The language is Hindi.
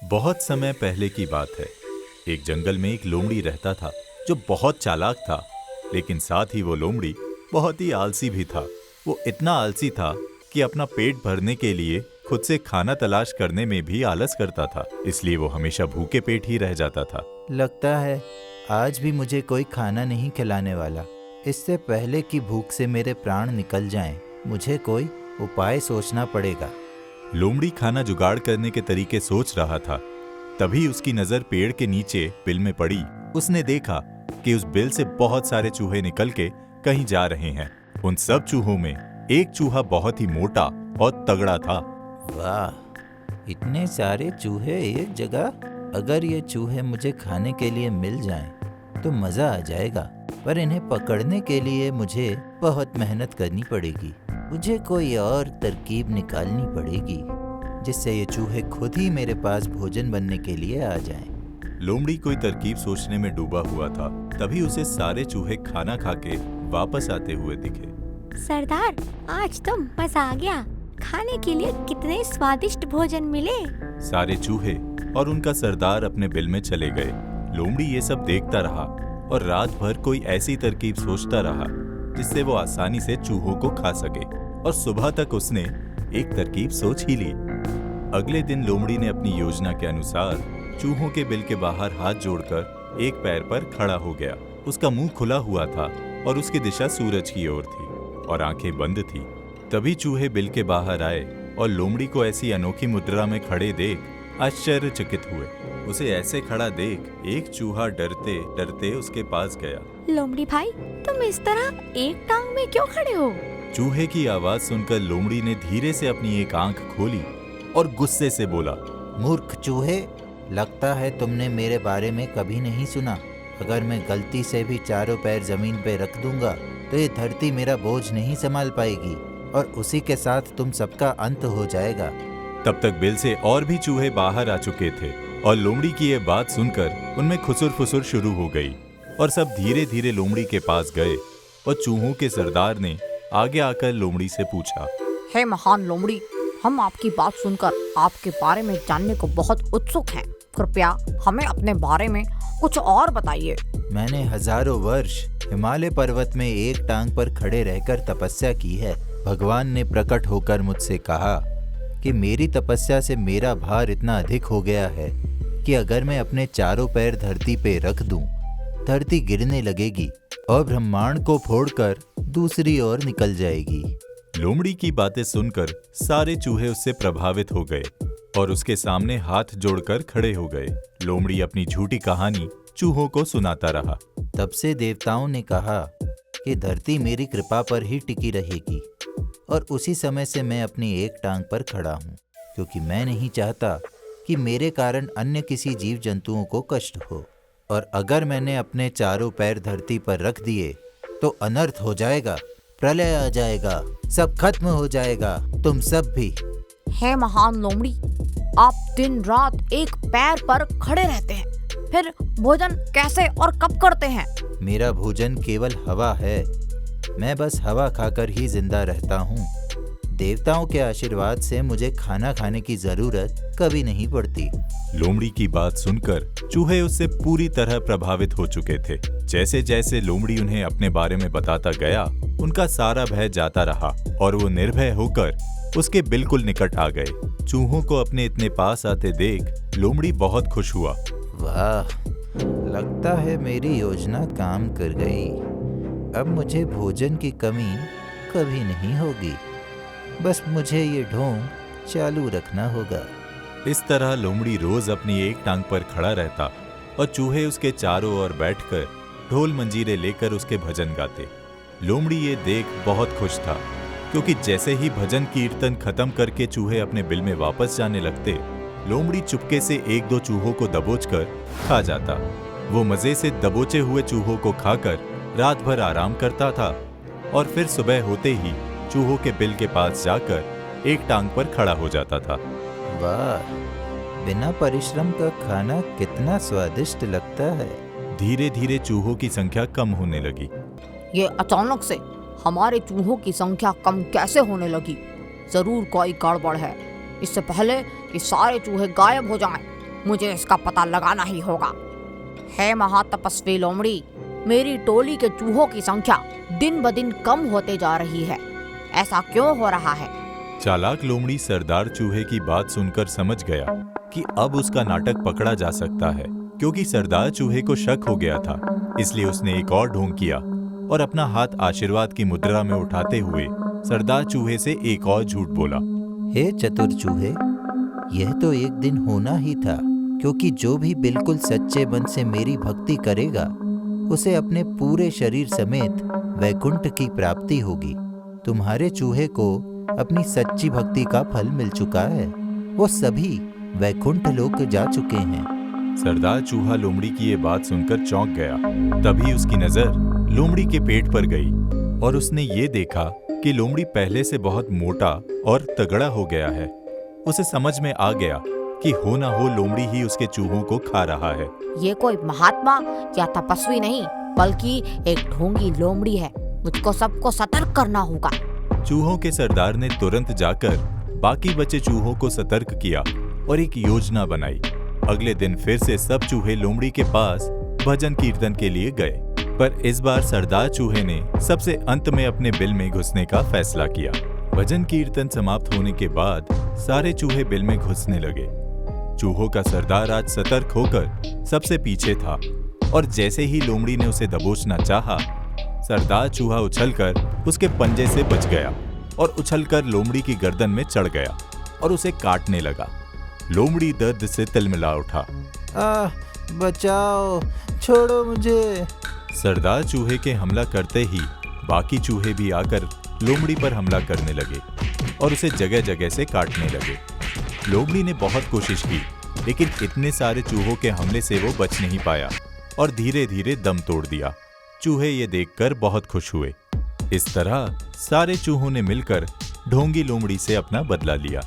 बहुत समय पहले की बात है। एक जंगल में एक लोमड़ी रहता था जो बहुत चालाक था, लेकिन साथ ही वो लोमड़ी बहुत ही आलसी भी था। वो इतना आलसी था कि अपना पेट भरने के लिए खुद से खाना तलाश करने में भी आलस करता था, इसलिए वो हमेशा भूखे पेट ही रह जाता था। लगता है आज भी मुझे कोई खाना नहीं खिलाने वाला। इससे पहले कि भूख से मेरे प्राण निकल जाएं, मुझे कोई उपाय सोचना पड़ेगा। लोमड़ी खाना जुगाड़ करने के तरीके सोच रहा था। तभी उसकी नजर पेड़ के नीचे बिल में पड़ी। उसने देखा कि उस बिल से बहुत सारे चूहे निकल के कहीं जा रहे हैं। उन सब चूहों में एक चूहा बहुत ही मोटा और तगड़ा था। वाह, इतने सारे चूहे एक जगह। अगर ये चूहे मुझे खाने के लिए मिल जाएं, तो मज़ा आ जाएगा। पर इन्हें पकड़ने के लिए मुझे बहुत मेहनत करनी पड़ेगी। मुझे कोई और तरकीब निकालनी पड़ेगी जिससे ये चूहे खुद ही मेरे पास भोजन बनने के लिए आ जाएं। लोमड़ी कोई तरकीब सोचने में डूबा हुआ था। तभी उसे सारे चूहे खाना खा के वापस आते हुए दिखे। सरदार, आज तो मजा आ गया। खाने के लिए कितने स्वादिष्ट भोजन मिले। सारे चूहे और उनका सरदार अपने बिल में चले गए। लोमड़ी ये सब देखता रहा और रात भर कोई ऐसी तरकीब सोचता रहा जिससे वो आसानी से चूहों को खा सके। और सुबह तक उसने एक तरकीब सोच ही ली। अगले दिन लोमड़ी ने अपनी योजना के अनुसार चूहों के बिल के बाहर हाथ जोड़कर एक पैर पर खड़ा हो गया। उसका मुंह खुला हुआ था और उसकी दिशा सूरज की ओर थी और आंखें बंद थी। तभी चूहे बिल के बाहर आए और लोमड़ी को ऐसी अनोखी मुद्रा में खड़े देख आश्चर्यचकित हुए। उसे ऐसे खड़ा देख एक चूहा डरते डरते उसके पास गया। लोमड़ी भाई, तुम इस तरह एक टांग में क्यों खड़े हो? चूहे की आवाज सुनकर लोमड़ी ने धीरे से अपनी एक आंख खोली और गुस्से से बोला, मूर्ख चूहे, लगता है तुमने मेरे बारे में कभी नहीं सुना। अगर मैं गलती से भी चारों पैर जमीन पे रख दूंगा तो ये धरती मेरा बोझ नहीं संभाल पाएगी और उसी के साथ तुम सबका अंत हो जाएगा। तब तक बिल से और भी चूहे बाहर आ चुके थे और लोमड़ी की ये बात सुनकर उनमें खुसुर फुसुर शुरू हो गई और सब धीरे धीरे लोमड़ी के पास गए। और चूहों के सरदार ने आगे आकर लोमड़ी से पूछा, हे महान लोमड़ी, हम आपकी बात सुनकर आपके बारे में जानने को बहुत उत्सुक हैं। कृपया हमें अपने बारे में कुछ और बताइए। मैंने हजारों वर्ष हिमालय पर्वत में एक टांग पर खड़े रहकर तपस्या की है। भगवान ने प्रकट होकर मुझसे कहा कि मेरी तपस्या से मेरा भार इतना अधिक हो गया है कि अगर मैं अपने चारों पैर धरती पे रख दूं, धरती गिरने लगेगी और ब्रह्मांड को फोड़कर दूसरी ओर निकल जाएगी। लोमड़ी की बातें सुनकर सारे चूहे उससे प्रभावित हो गए और उसके सामने हाथ जोड़कर खड़े हो गए। लोमड़ी अपनी झूठी कहानी चूहों को सुनाता रहा। तब से देवताओं ने कहा कि धरती मेरी कृपा पर ही टिकी रहेगी और उसी समय से मैं अपनी एक टांग पर खड़ा हूँ, क्योंकि मैं नहीं चाहता कि मेरे कारण अन्य किसी जीव जंतुओं को कष्ट हो। और अगर मैंने अपने चारों पैर धरती पर रख दिए तो अनर्थ हो जाएगा, प्रलय आ जाएगा, सब खत्म हो जाएगा, तुम सब भी। हे महान लोमड़ी, आप दिन रात एक पैर पर खड़े रहते हैं, फिर भोजन कैसे और कब करते हैं? मेरा भोजन केवल हवा है। मैं बस हवा खाकर ही जिंदा रहता हूँ। देवताओं के आशीर्वाद से मुझे खाना खाने की जरूरत कभी नहीं पड़ती। लोमड़ी की बात सुनकर चूहे उससे पूरी तरह प्रभावित हो चुके थे। जैसे जैसे लोमड़ी उन्हें अपने बारे में बताता गया, उनका सारा भय जाता रहा और वो निर्भय होकर उसके बिल्कुल निकट आ गए। चूहों को अपने इतने पास आते देख लोमड़ी बहुत खुश हुआ। वाह, लगता है मेरी योजना काम कर गई। अब मुझे भोजन की कमी कभी नहीं होगी। बस मुझे ये ढोंग चालू रखना होगा। इस तरह लोमड़ी रोज अपनी एक टांग पर खड़ा रहता और चूहे उसके चारों ओर बैठकर ढोल मंजीरे लेकर उसके भजन गाते। लोमड़ी ये देख बहुत खुश था, क्योंकि जैसे ही भजन कीर्तन खत्म करके चूहे अपने बिल में वापस जाने लगते, लोमड़ी चुपके से एक दो चूहों को दबोचकर खा जाता। वो मजे से दबोचे हुए चूहों को खाकर रात भर आराम करता था और फिर सुबह होते ही चूहों के बिल के पास जाकर एक टांग पर खड़ा हो जाता था। वाह, बिना परिश्रम का खाना कितना स्वादिष्ट लगता है। धीरे धीरे चूहों की संख्या कम होने लगी। ये अचानक से हमारे चूहों की संख्या कम कैसे होने लगी? जरूर कोई गड़बड़ है। इससे पहले कि सारे चूहे गायब हो जाएं, मुझे इसका पता लगाना ही होगा। हे महातपस्वी लोमड़ी, मेरी टोली के चूहों की संख्या दिन ब दिन कम होते जा रही है। ऐसा क्यों हो रहा है? चालाक लोमड़ी सरदार चूहे की बात सुनकर समझ गया कि अब उसका नाटक पकड़ा जा सकता है, क्योंकि सरदार चूहे को शक हो गया था। इसलिए उसने एक और ढोंग किया और अपना हाथ आशीर्वाद की मुद्रा में उठाते हुए सरदार चूहे से एक और झूठ बोला। हे चतुर चूहे, यह तो एक दिन होना ही था, क्योंकि जो भी बिल्कुल सच्चे मन से मेरी भक्ति करेगा उसे अपने पूरे शरीर समेत वैकुंठ की प्राप्ति होगी। तुम्हारे चूहे को अपनी सच्ची भक्ति का फल मिल चुका है, वो सभी वैकुंठ लोक जा चुके हैं। सरदार चूहा लोमड़ी की ये बात सुनकर चौंक गया। तभी उसकी नजर लोमड़ी के पेट पर गई और उसने ये देखा कि लोमड़ी पहले से बहुत मोटा और तगड़ा हो गया है। उसे समझ में आ गया कि हो ना हो लोमड़ी ही उसके चूहों को खा रहा है। ये कोई महात्मा या तपस्वी नहीं, बल्कि एक ढोंगी लोमड़ी है। मुझको सबको सतर्क करना होगा। चूहों के सरदार ने तुरंत जाकर बाकी बचे चूहों को सतर्क किया और एक योजना बनाई। अगले दिन फिर से सब चूहे लोमड़ी के पास भजन कीर्तन के लिए गए, पर इस बार सरदार चूहे ने सबसे अंत में अपने बिल में घुसने का फैसला किया। भजन कीर्तन समाप्त होने के बाद सारे चूहे बिल में घुसने लगे। चूहों का सरदार आज सतर्क होकर सबसे पीछे था और जैसे ही लोमड़ी ने उसे दबोचना चाहा, सरदार चूहा उछलकर उसके पंजे से बच गया और उछलकर लोमड़ी की गर्दन में चढ़ गया और उसे काटने लगा। लोमड़ी दर्द से तिलमिला उठा। बचाओ, छोड़ो मुझे। सरदार चूहे के हमला करते ही बाकी चूहे भी आकर लोमड़ी पर हमला करने लगे और उसे जगह जगह से काटने लगे। लोमड़ी ने बहुत कोशिश की, लेकिन इतने सारे चूहों के हमले से वो बच नहीं पाया और धीरे धीरे दम तोड़ दिया। चूहे ये देखकर बहुत खुश हुए। इस तरह सारे चूहों ने मिलकर ढोंगी लोमड़ी से अपना बदला लिया।